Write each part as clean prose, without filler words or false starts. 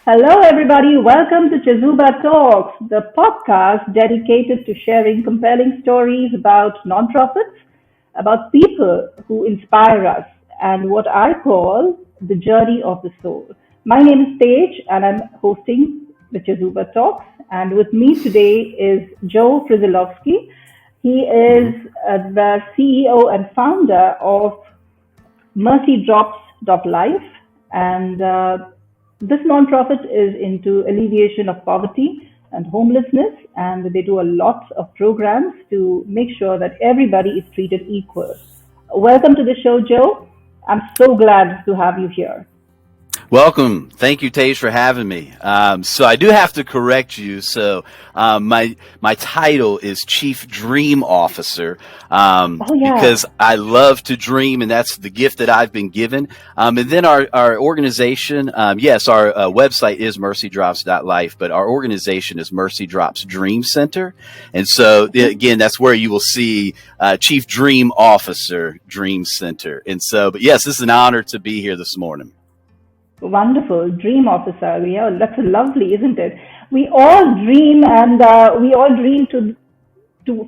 Hello, everybody. Welcome to CHEZUBA Talks, the podcast dedicated to sharing compelling stories about nonprofits, about people who inspire us, and what I call the journey of the soul. My name is Tej, and I'm hosting the CHEZUBA Talks. And with me today is Joe Friszolowski. He is the CEO and founder of mercydrops.life, and this nonprofit is into alleviation of poverty and homelessness, and they do a lot of programs to make sure that everybody is treated equal. Welcome to the show, Joe. I'm so glad to have you here. Welcome. Thank you, Tej, for having me. So I do have to correct you. So my title is Chief Dream Officer because I love to dream, and that's the gift that I've been given. And then our organization, yes, our website is mercydrops.life, but our organization is Mercy Drops Dream Center. And so, again, that's where you will see Chief Dream Officer Dream Center. And so, but yes, this is an honor to be here this morning. Wonderful. Dream officer. Yeah, that's lovely, isn't it? We all dream, and we all dream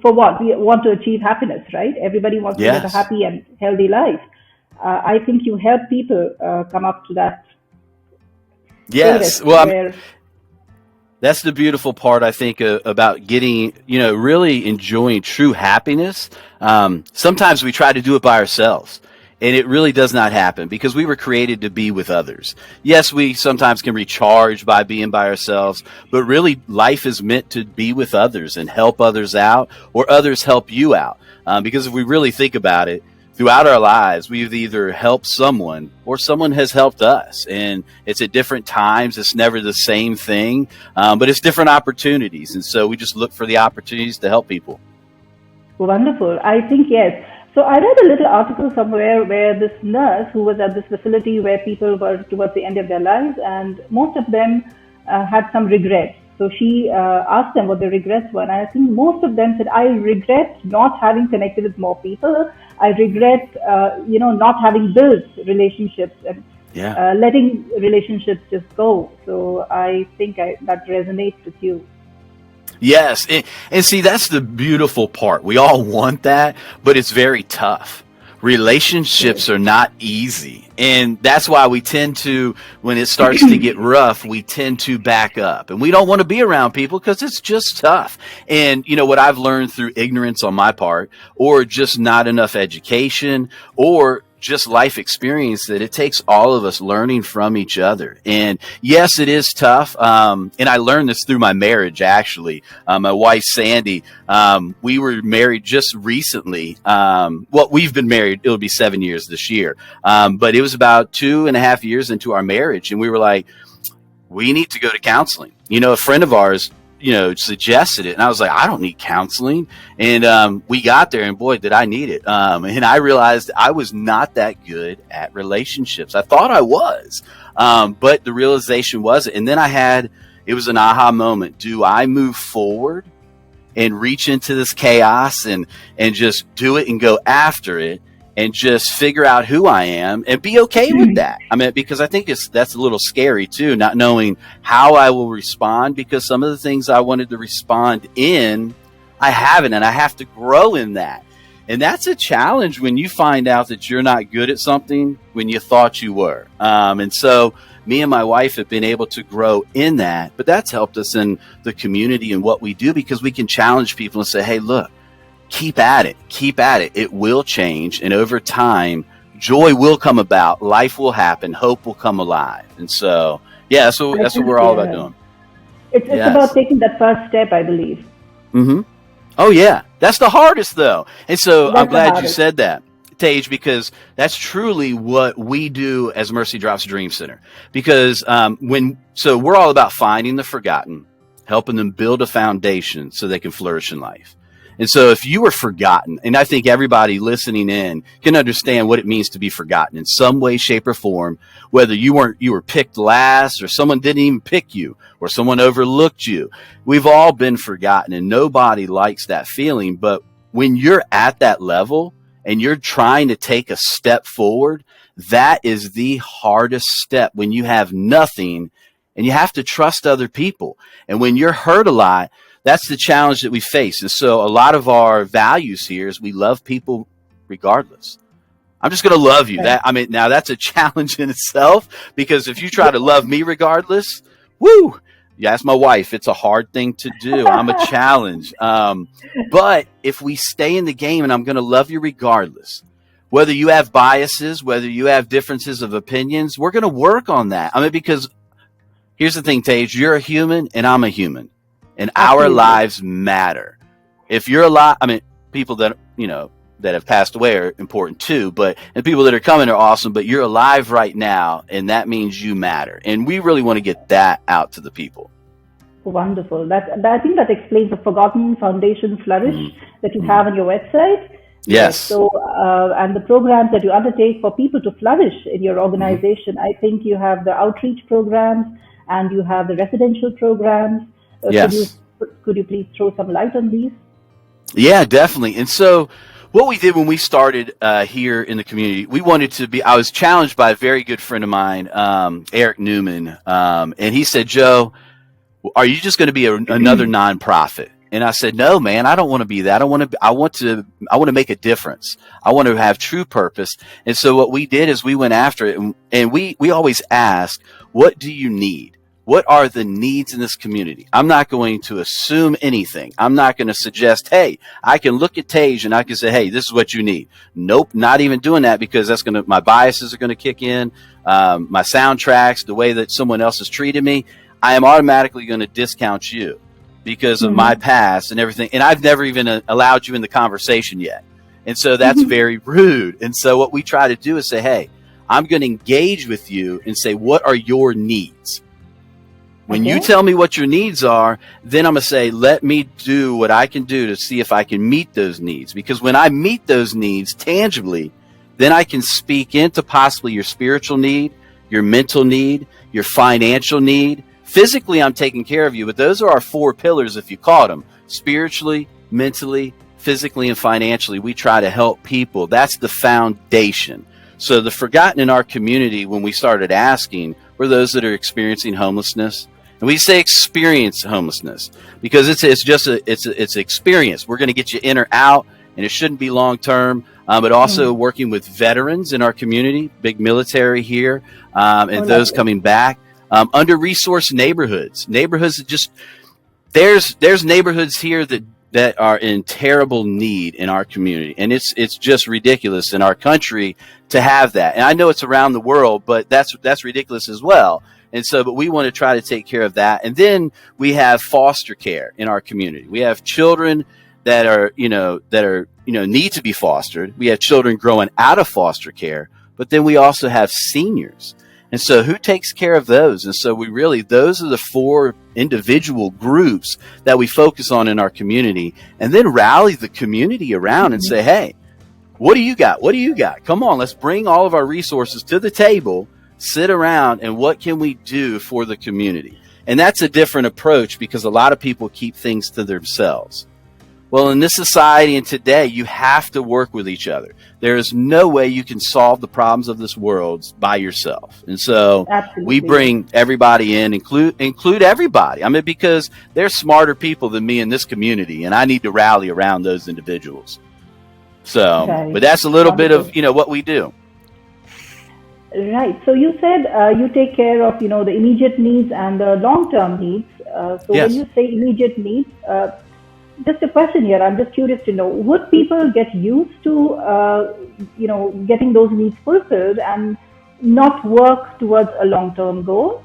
for what? We want to achieve happiness, right? Everybody wants to live a happy and healthy life. I think you help people come up to that. Yes. Well, that's the beautiful part, I think, about getting, really enjoying true happiness. Sometimes we try to do it by ourselves. And it really does not happen because we were created to be with others. Yes, we sometimes can recharge by being by ourselves, but really life is meant to be with others and help others out, or others help you out. Because if we really think about it, throughout our lives, we've either helped someone or someone has helped us. And it's at different times. It's never the same thing, but it's different opportunities. And so we just look for the opportunities to help people. Wonderful. I think, yes. So I read a little article somewhere where this nurse who was at this facility where people were towards the end of their lives, and most of them had some regrets. So she asked them what their regrets were, and I think most of them said, I regret not having connected with more people. I regret, not having built relationships and letting relationships just go. So I think that resonates with you. Yes. And see, that's the beautiful part. We all want that, but it's very tough. Relationships are not easy. And that's why we tend to, when it starts to get rough, we tend to back up. And we don't want to be around people because it's just tough. And, what I've learned through ignorance on my part, or just not enough education, or just life experience, that it takes all of us learning from each other. And yes, it is tough. And I learned this through my marriage, actually. My wife, Sandy, we were married just recently. We've been married. It'll be 7 years this year. But it was about 2.5 years into our marriage. And we were like, we need to go to counseling. A friend of ours, suggested it. And I was like, I don't need counseling. And we got there, and boy, did I need it. And I realized I was not that good at relationships. I thought I was, but the realization wasn't. And then it was an aha moment. Do I move forward and reach into this chaos and just do it and go after it and just figure out who I am and be okay with that? I mean, because I think that's a little scary too, not knowing how I will respond, because some of the things I wanted to respond in, I haven't, and I have to grow in that. And that's a challenge when you find out that you're not good at something when you thought you were. And so me and my wife have been able to grow in that, but that's helped us in the community and what we do, because we can challenge people and say, hey, look, keep at it. It will change. And over time, joy will come about. Life will happen. Hope will come alive. And so, that's what we're all about doing. It's about taking that first step, I believe. Mm-hmm. Oh, yeah. That's the hardest, though. And so I'm glad you said that, Tej, because that's truly what we do as Mercy Drops Dream Center. Because we're all about finding the forgotten, helping them build a foundation so they can flourish in life. And so if you were forgotten, and I think everybody listening in can understand what it means to be forgotten in some way, shape, or form, whether you were picked last, or someone didn't even pick you, or someone overlooked you. We've all been forgotten, and nobody likes that feeling. But when you're at that level and you're trying to take a step forward, that is the hardest step, when you have nothing and you have to trust other people. And when you're hurt a lot, that's the challenge that we face. And so a lot of our values here is we love people regardless. I'm just going to love you. Now that's a challenge in itself, because if you try to love me regardless, woo, you ask my wife, it's a hard thing to do. I'm a challenge. But if we stay in the game and I'm going to love you regardless, whether you have biases, whether you have differences of opinions, we're going to work on that. Because here's the thing, Tage, you're a human and I'm a human, and our lives matter. If you're alive, people that, that have passed away are important too, and people that are coming are awesome, but you're alive right now, and that means you matter. And we really want to get that out to the people. Wonderful. I think that explains the Forgotten Foundation Flourish that you have on your website. Yes. So, and the programs that you undertake for people to flourish in your organization. I think you have the outreach programs and you have the residential programs. Yes. Could you please throw some light on these? Yeah, definitely. And so what we did when we started here in the community, I was challenged by a very good friend of mine, Eric Newman. And he said, Joe, are you just going to be another nonprofit? And I said, no, man, I don't want to be that. I want to make a difference. I want to have true purpose. And so what we did is we went after it, and we always ask, what do you need? What are the needs in this community? I'm not going to assume anything. I'm not going to suggest, hey, I can look at Tage and I can say, hey, this is what you need. Nope, not even doing that, because my biases are going to kick in. My soundtracks, the way that someone else has treated me, I am automatically going to discount you because of my past and everything. And I've never even allowed you in the conversation yet. And so that's very rude. And so what we try to do is say, hey, I'm going to engage with you and say, what are your needs? When you tell me what your needs are, then I'm going to say, let me do what I can do to see if I can meet those needs. Because when I meet those needs tangibly, then I can speak into possibly your spiritual need, your mental need, your financial need. Physically, I'm taking care of you, but those are our 4 pillars, if you caught them. Spiritually, mentally, physically, and financially, we try to help people. That's the foundation. So the forgotten in our community, when we started asking, were those that are experiencing homelessness. And we say experience homelessness because it's experience. We're going to get you in or out, and it shouldn't be long term. But also working with veterans in our community, big military here, and those coming back. Under resourced neighborhoods that there's neighborhoods here that are in terrible need in our community, and it's just ridiculous in our country to have that. And I know it's around the world, but that's ridiculous as well. And so, but we want to try to take care of that. And then we have foster care in our community. We have children that are need to be fostered. We have children growing out of foster care, but then we also have seniors. And so who takes care of those? And so those are the 4 individual groups that we focus on in our community, and then rally the community around and say, hey, what do you got? What do you got? Come on, let's bring all of our resources to the table, sit around, and what can we do for the community? And that's a different approach because a lot of people keep things to themselves. Well, in this society and today, you have to work with each other. There is no way you can solve the problems of this world by yourself. And so we bring everybody in, include everybody. Because they're smarter people than me in this community, and I need to rally around those individuals. So, but that's a little bit of, what we do. Right. So you said you take care of, the immediate needs and the long-term needs. When you say immediate needs, just a question here. I'm just curious to know, would people get used to, getting those needs fulfilled and not work towards a long-term goal?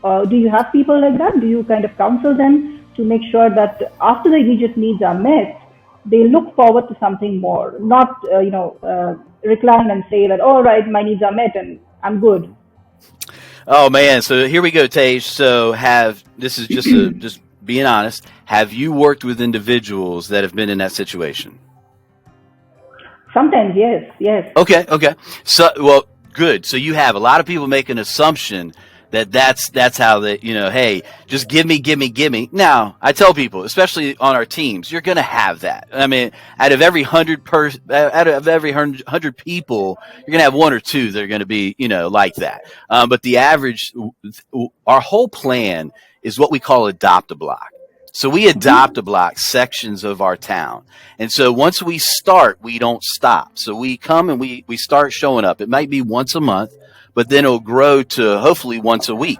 Do you have people like that? Do you kind of counsel them to make sure that after the immediate needs are met, they look forward to something more, not, recline and say that, all right, my needs are met and I'm good? Oh, man. So here we go, Tage. So this is just being honest, have you worked with individuals that have been in that situation? Sometimes, yes. Okay. So, well, good. So you have a lot of people make an assumption That's how they, hey, just give me, give me, give me. Now, I tell people, especially on our teams, you're going to have that. I mean, out of every hundred people, you're going to have one or two that are going to be, like that. But the average, our whole plan is what we call adopt a block. So we adopt a block sections of our town. And so once we start, we don't stop. So we come and we start showing up. It might be once a month, but then it'll grow to hopefully once a week.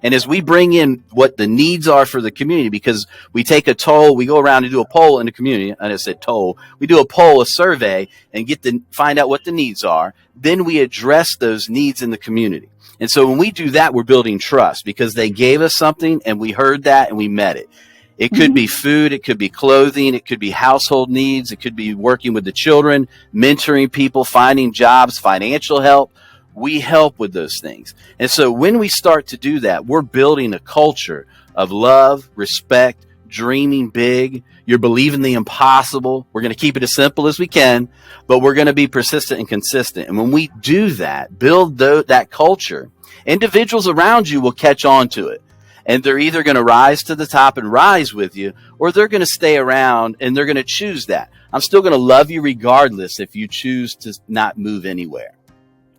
And as we bring in what the needs are for the community, because we take a toll, we go around and do a poll in the community, and I said toll, we do a poll, a survey, and find out what the needs are. Then we address those needs in the community. And so when we do that, we're building trust because they gave us something and we heard that and we met it. It could be food, it could be clothing, it could be household needs, it could be working with the children, mentoring people, finding jobs, financial help. We help with those things. And so when we start to do that, we're building a culture of love, respect, dreaming big. You're believing the impossible. We're going to keep it as simple as we can, but we're going to be persistent and consistent. And when we do that, build that culture, individuals around you will catch on to it. And they're either going to rise to the top and rise with you, or they're going to stay around and they're going to choose that. I'm still going to love you regardless if you choose to not move anywhere.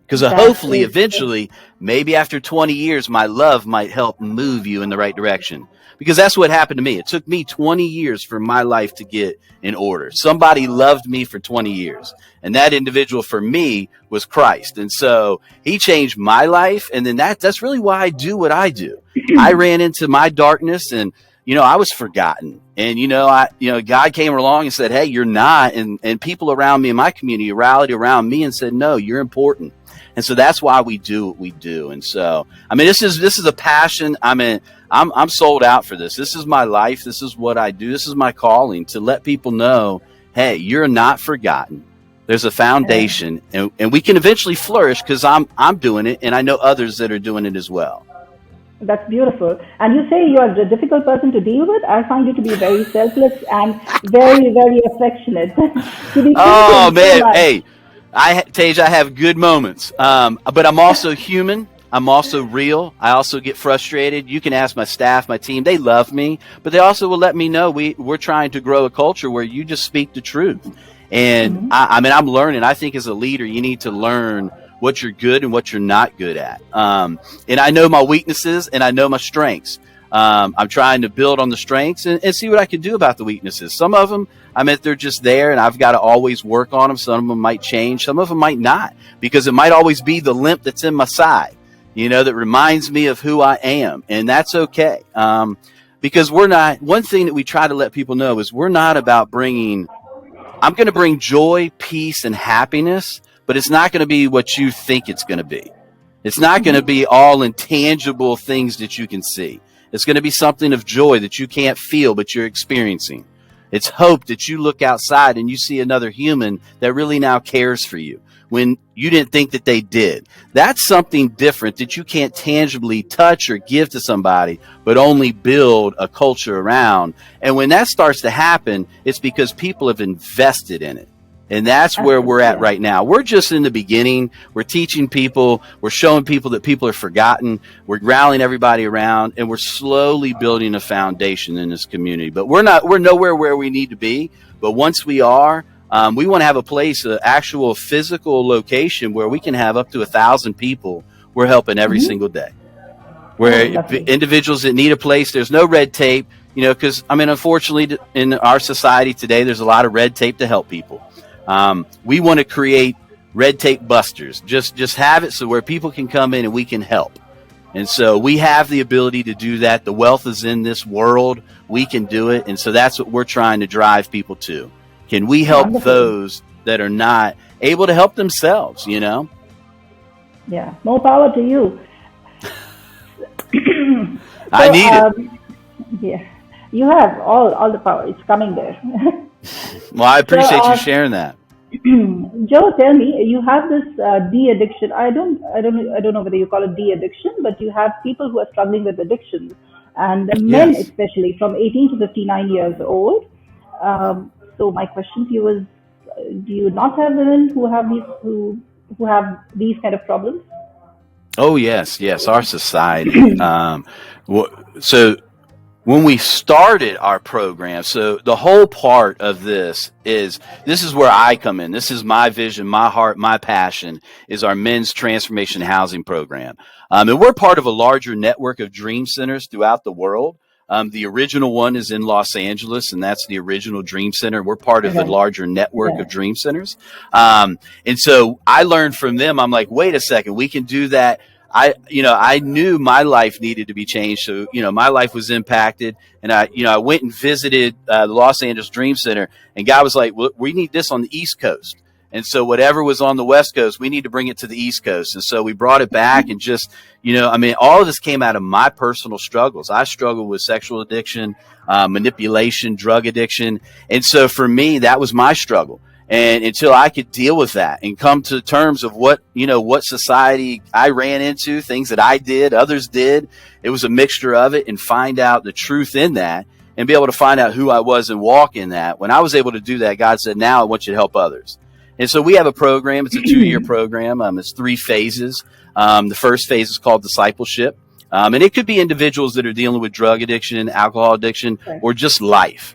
Because hopefully, eventually, maybe after 20 years, my love might help move you in the right direction. Because that's what happened to me. It took me 20 years for my life to get in order. Somebody loved me for 20 years. And that individual for me was Christ. And so he changed my life. And then that's really why I do what I do. I ran into my darkness and, I was forgotten. And, God came along and said, hey, you're not. And people around me in my community rallied around me and said, no, you're important. And so that's why we do what we do. And so, this is a passion. I'm sold out for this. This is my life. This is what I do. This is my calling to let people know, hey, you're not forgotten. There's a foundation and we can eventually flourish because I'm doing it. And I know others that are doing it as well. That's beautiful. And you say you are a difficult person to deal with. I find you to be very selfless and very, very affectionate. Oh, man. Hey. Tej, I have good moments, but I'm also human. I'm also real. I also get frustrated. You can ask my staff, my team. They love me, but they also will let me know we're trying to grow a culture where you just speak the truth. And I'm learning. I think as a leader, you need to learn what you're good and what you're not good at. And I know my weaknesses and I know my strengths. I'm trying to build on the strengths and see what I can do about the weaknesses. Some of them, they're just there and I've got to always work on them. Some of them might change. Some of them might not, because it might always be the limp that's in my side, that reminds me of who I am. And that's okay. Because one thing that we try to let people know is we're not about I'm going to bring joy, peace, and happiness, but it's not going to be what you think it's going to be. It's not going to be all intangible things that you can see. It's going to be something of joy that you can't feel, but you're experiencing. It's hope that you look outside and you see another human that really now cares for you when you didn't think that they did. That's something different that you can't tangibly touch or give to somebody, but only build a culture around. And when that starts to happen, it's because people have invested in it. And that's where we're at right now. We're just in the beginning. We're teaching people. We're showing people that people are forgotten. We're rallying everybody around, and we're slowly building a foundation in this community. But we're nowhere where we need to be. But once we are, we want to have a place, an actual physical location where we can have up to 1,000 people we're helping every single day. Where individuals that need a place, there's no red tape, because, unfortunately, in our society today, there's a lot of red tape to help people. We want to create red tape busters. Just have it so where people can come in and we can help. And so we have the ability to do that. The wealth is in this world. We can do it. And so that's what we're trying to drive people to. Can we help those that are not able to help themselves, Yeah. More power to you. I need it. Yeah. You have all the power. It's coming there. Well, I appreciate you sharing that. Joe, tell me, you have this de-addiction. I don't know whether you call it de-addiction, but you have people who are struggling with addictions, and men especially from 18 to 59 years old. So my question to you is, do you not have women who have these kind of problems? Oh, yes, yes, our society. So when we started our program, so the whole part of this is where I come in. This is my vision, my heart, my passion is our men's transformation housing program. And we're part of a larger network of dream centers throughout the world. The original one is in Los Angeles, and that's the original Dream Center. We're part of a larger network of dream centers. And so I learned from them. I'm like, wait a second, we can do that. I knew my life needed to be changed. So, my life was impacted, and I went and visited the Los Angeles Dream Center, and God was like, well, we need this on the East Coast. And so whatever was on the West Coast, we need to bring it to the East Coast. And so we brought it back, and just, all of this came out of my personal struggles. I struggled with sexual addiction, manipulation, drug addiction. And so for me, that was my struggle. And until I could deal with that and come to terms of what society I ran into, things that I did, others did, it was a mixture of it, and find out the truth in that and be able to find out who I was and walk in that. When I was able to do that, God said, now I want you to help others. And so we have a program. It's a 2-year program. It's 3 phases. The first phase is called discipleship. And it could be individuals that are dealing with drug addiction, alcohol addiction, or just life.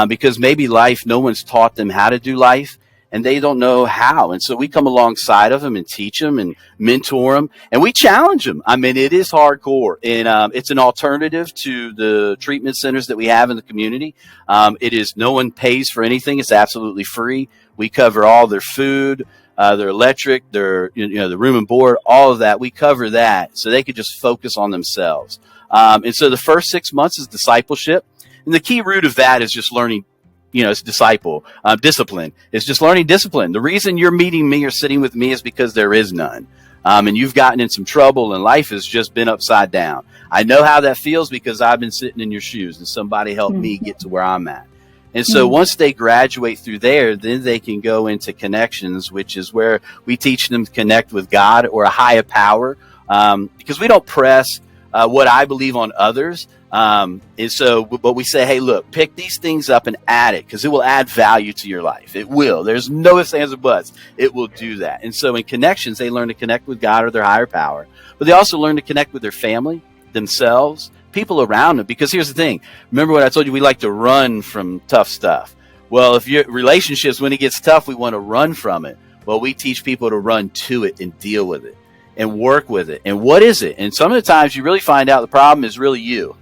Because maybe life, no one's taught them how to do life, and they don't know how. And so we come alongside of them and teach them and mentor them, and we challenge them. I mean, it is hardcore, and it's an alternative to the treatment centers that we have in the community. It is, no one pays for anything. It's absolutely free. We cover all their food, their electric, their, the room and board, all of that. We cover that so they could just focus on themselves. And so the first 6 months is discipleship. And the key root of that is just learning, it's discipline. It's just learning discipline. The reason you're meeting me or sitting with me is because there is none. And you've gotten in some trouble and life has just been upside down. I know how that feels because I've been sitting in your shoes and somebody helped me get to where I'm at. And so once they graduate through there, then they can go into connections, which is where we teach them to connect with God or a higher power, because we don't press what I believe on others. And so, but we say, hey, look, pick these things up and add it, because it will add value to your life. It will. There's no ifs, ands, or buts. It will do that. And so in connections, they learn to connect with God or their higher power, but they also learn to connect with their family, themselves, people around them. Because here's the thing. Remember what I told you, we like to run from tough stuff. Well, if your relationships, when it gets tough, we want to run from it. Well, we teach people to run to it and deal with it and work with it. And what is it? And some of the times you really find out the problem is really you.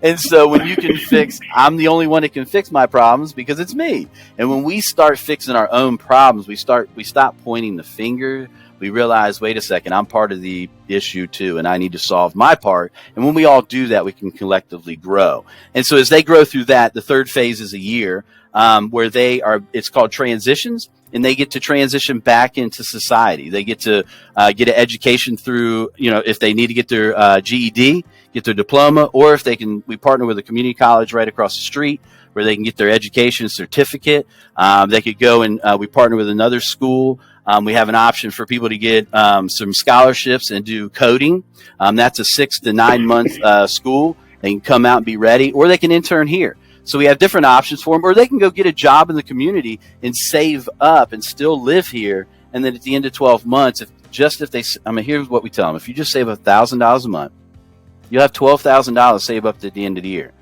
And so when you can I'm the only one that can fix my problems because it's me. And when we start fixing our own problems, we stop pointing the finger. We realize, wait a second, I'm part of the issue too, and I need to solve my part. And when we all do that, we can collectively grow. And so as they grow through that, the third phase is a year where it's called transitions. And they get to transition back into society. They get to get an education through, if they need to get their GED, get their diploma, or if we partner with a community college right across the street where they can get their education certificate. They could go and we partner with another school. We have an option for people to get some scholarships and do coding. That's a 6 to 9 month school. They can come out and be ready, or they can intern here. So we have different options for them, or they can go get a job in the community and save up and still live here. And then at the end of 12 months, here's what we tell them. If you just save $1,000 a month, you'll have $12,000 saved up at the end of the year.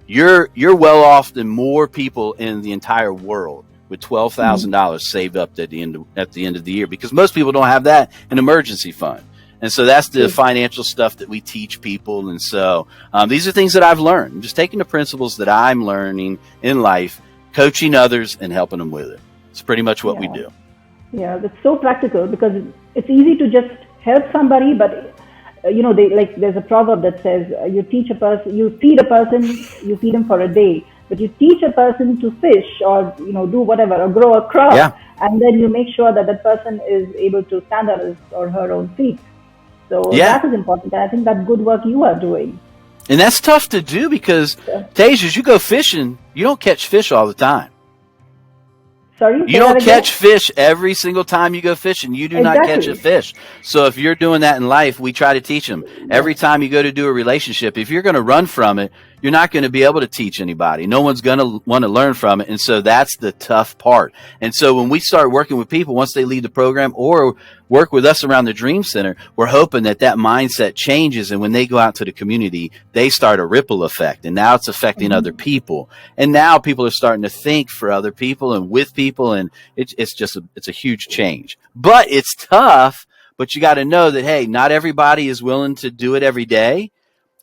You're well off than more people in the entire world with $12,000 saved up at the end of the year, because most people don't have that, an emergency fund. And so that's the financial stuff that we teach people. And so these are things that I've learned. I'm just taking the principles that I'm learning in life, coaching others, and helping them with it. It's pretty much what we do. Yeah, that's so practical, because it's easy to just help somebody, but there's a proverb that says you feed a person, you feed him for a day, but you teach a person to fish or do whatever, or grow a crop, and then you make sure that person is able to stand on his or her own feet. So that is important. And I think that's good work you are doing. And that's tough to do because, Tej, as you go fishing, you don't catch fish all the time. Sorry? You don't catch fish every single time you go fishing. You do not catch a fish. So if you're doing that in life, we try to teach them. Every time you go to do a relationship, if you're going to run from it, you're not going to be able to teach anybody. No one's going to want to learn from it. And so that's the tough part. And so when we start working with people, once they leave the program, or work with us around the Dream Center, we're hoping that that mindset changes. And when they go out to the community, they start a ripple effect. And now it's affecting other people. And now people are starting to think for other people and with people. And it's a huge change. But it's tough. But you got to know that, hey, not everybody is willing to do it every day.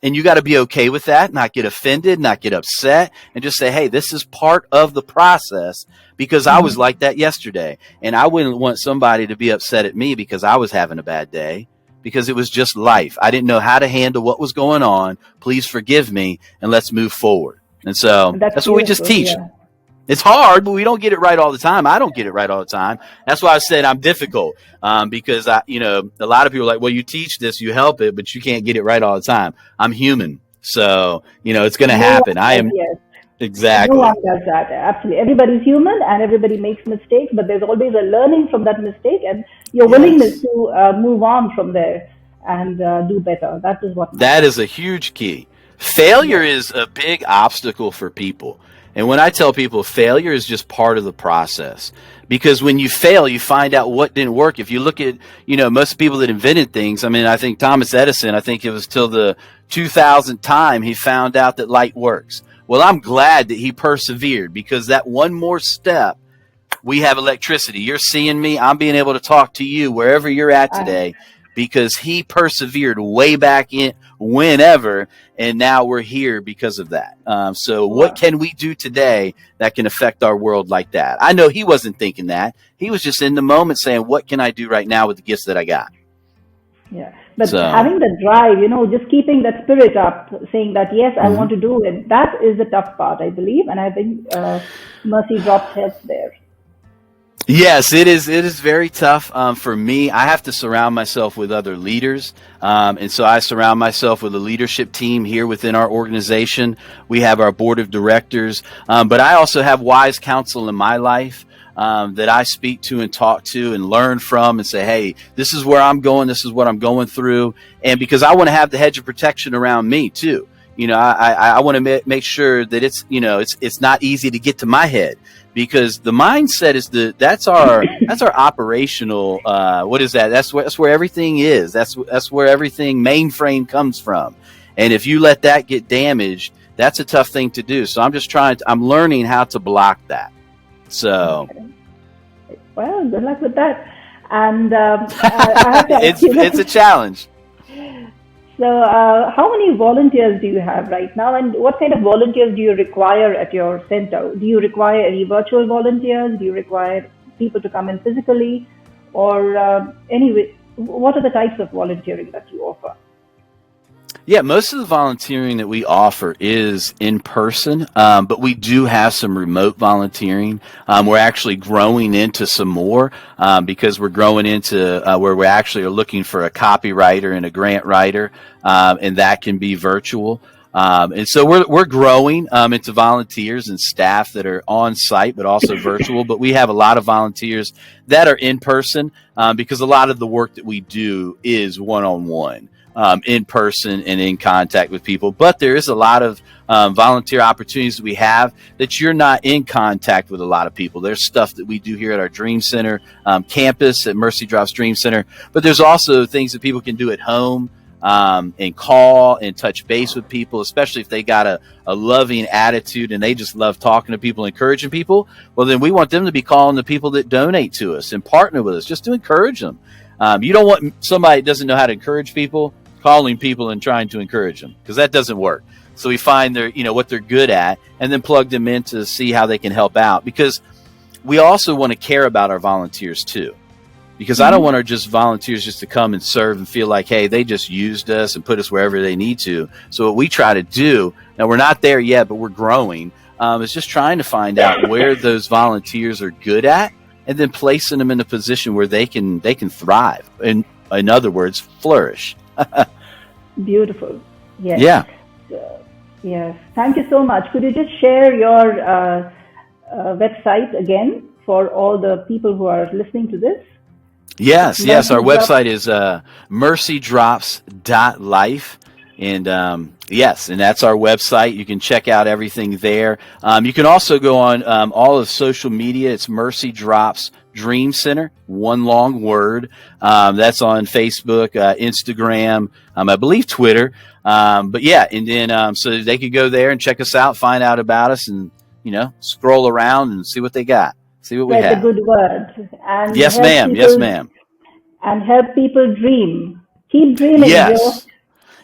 And you got to be okay with that, not get offended, not get upset, and just say, hey, this is part of the process, because I was like that yesterday. And I wouldn't want somebody to be upset at me because I was having a bad day, because it was just life. I didn't know how to handle what was going on. Please forgive me, and let's move forward. And so that's what we just teach. Yeah. It's hard, but we don't get it right all the time. I don't get it right all the time. That's why I said I'm difficult, because a lot of people are like, well, you teach this, you help it, but you can't get it right all the time. I'm human. So, it's going to happen. I am. Yes. Exactly. No one does that. Absolutely. Everybody's human and everybody makes mistakes, but there's always a learning from that mistake and your willingness to move on from there and do better. That is what. That is a huge key. Failure is a big obstacle for people. And when I tell people failure is just part of the process, because when you fail, you find out what didn't work. If you look at, most people that invented things, I think Thomas Edison, I think it was till the 2000th time he found out that light works. Well, I'm glad that he persevered, because that one more step, we have electricity. You're seeing me. I'm being able to talk to you wherever you're at today, because he persevered way back in whenever, and now we're here because of that. So what can we do today that can affect our world like that? I know he wasn't thinking that. He was just in the moment saying, what can I do right now with the gifts that I got? Yeah. But having the drive, just keeping that spirit up, saying that, yes, I want to do it. That is the tough part, I believe. And I think Mercy Drops helps there. Yes, it is. It is very tough for me. I have to surround myself with other leaders. And so I surround myself with a leadership team here within our organization. We have our board of directors. But I also have wise counsel in my life that I speak to and talk to and learn from and say, hey, this is where I'm going. This is what I'm going through. And because I want to have the hedge of protection around me too. I want to make sure that it's not easy to get to my head, because the mindset is that's our operational, what is that? That's where everything is. That's where everything mainframe comes from. And if you let that get damaged, that's a tough thing to do. So I'm learning how to block that. So. Okay. Well, good luck with that. And I have to ask it's a challenge. So how many volunteers do you have right now, and what kind of volunteers do you require at your center? Do you require any virtual volunteers? Do you require people to come in physically? Or anyway, what are the types of volunteering that you offer? Yeah, most of the volunteering that we offer is in person, but we do have some remote volunteering. We're actually growing into some more because we're growing into where we actually are looking for a copywriter and a grant writer, and that can be virtual. And so we're growing into volunteers and staff that are on site, but also virtual. But we have a lot of volunteers that are in person because a lot of the work that we do is one-on-one. In person and in contact with people. But there is a lot of volunteer opportunities that we have that you're not in contact with a lot of people. There's stuff that we do here at our Dream Center campus at Mercy Drops Dream Center. But there's also things that people can do at home and call and touch base with people, especially if they got a loving attitude and they just love talking to people, encouraging people. Well, then we want them to be calling the people that donate to us and partner with us just to encourage them. You don't want somebody that doesn't know how to encourage people calling people and trying to encourage them, because that doesn't work. So we find what they're good at and then plug them in to see how they can help out, because we also want to care about our volunteers too, because I don't want our volunteers just to come and serve and feel like, hey, they just used us and put us wherever they need to. So what we try to do, now we're not there yet, but we're growing, is just trying to find out where those volunteers are good at and then placing them in a position where they can thrive. And in other words, flourish. Beautiful. Yes. Yeah. Yes. Thank you so much. Could you just share your website again for all the people who are listening to this? Yes. Our website is mercydrops.life. And yes, and that's our website. You can check out everything there. You can also go on all of social media. It's Mercy Drops Dream Center, one long word. That's on Facebook, Instagram, I believe Twitter. But yeah, and then so they could go there and check us out, find out about us, and scroll around and see what they got, see what we have. That's a good word. And yes, ma'am. Yes, ma'am. And help people dream. Keep dreaming, yes. Joe.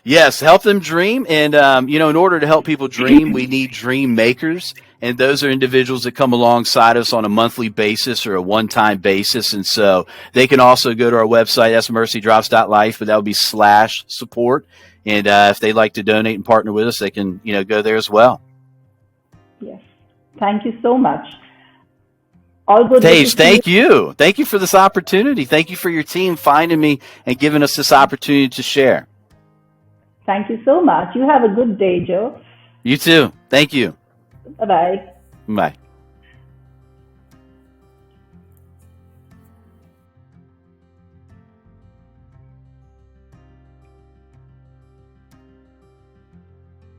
Yes, help them dream. And, in order to help people dream, we need dream makers. And those are individuals that come alongside us on a monthly basis or a one-time basis. And so they can also go to our website, that's mercydrops.life, but that would be /support. And if they'd like to donate and partner with us, they can, go there as well. Yes. Thank you so much. All good. Tage, thank you. Thank you for this opportunity. Thank you for your team finding me and giving us this opportunity to share. Thank you so much. You have a good day, Joe. You too. Thank you. Bye-bye. Bye.